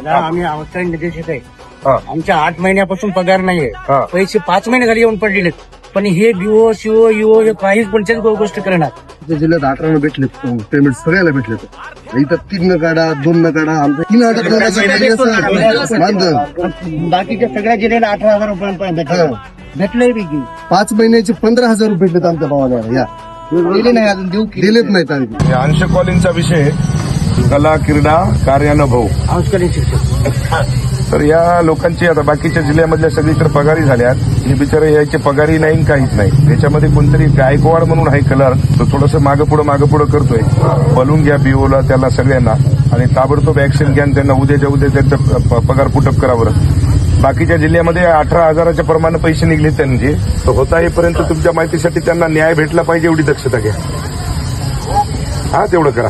दादा आम्ही अवस्था निर्देशित आहे. हा. आमच्या 8 महिन्यापासून पगार नाहीये. हा. पैसे 5 महिने झाले येऊन पडलेले. पण हे बीओ शिओ युओ हे काहीच कोणत्याच गोष्ट करणार. जिल्ह्यात 18 भेटले पेमेंट सगळ्याला भेटले. इथं 3 काढा 2 काढा आमचं 3 बाकीच्या सगळ्या जिल्ह्याला 18,000 रुपये भेटलंय पैकी 5 महिन्याचे 15,000 रुपये भेटलेत आमच्या भावाला. या दिले नाही अजून देऊ दिलेत नाहीत आम्ही. या अंशकॉलींचा विषय कला क्रीडा कार्यानुभव. अंशकालीन शिक्षक तर या लोकांची आता बाकीच्या जिल्ह्यामधल्या सगळीकडे पगारी झाल्यात. हे बिचारे यायचे पगारी नाही काहीच नाही. त्याच्यामध्ये कोणतरी गायकवाड म्हणून आहे कलर तो थोडंसं मागं पुढं करतोय. बोलून घ्या बीओला त्याला सगळ्यांना आणि ताबडतोब ऍक्शन घ्या आणि त्यांना उद्याच्या उद्या त्यांचा पगार पुटअप करा बरं. बाकीच्या जिल्ह्यामध्ये 18,000च्या प्रमाणे पैसे निघले त्यांचे. तर होता येईपर्यंत तुमच्या माहितीसाठी त्यांना न्याय भेटला पाहिजे एवढी दक्षता घ्या. हा तेवढं करा.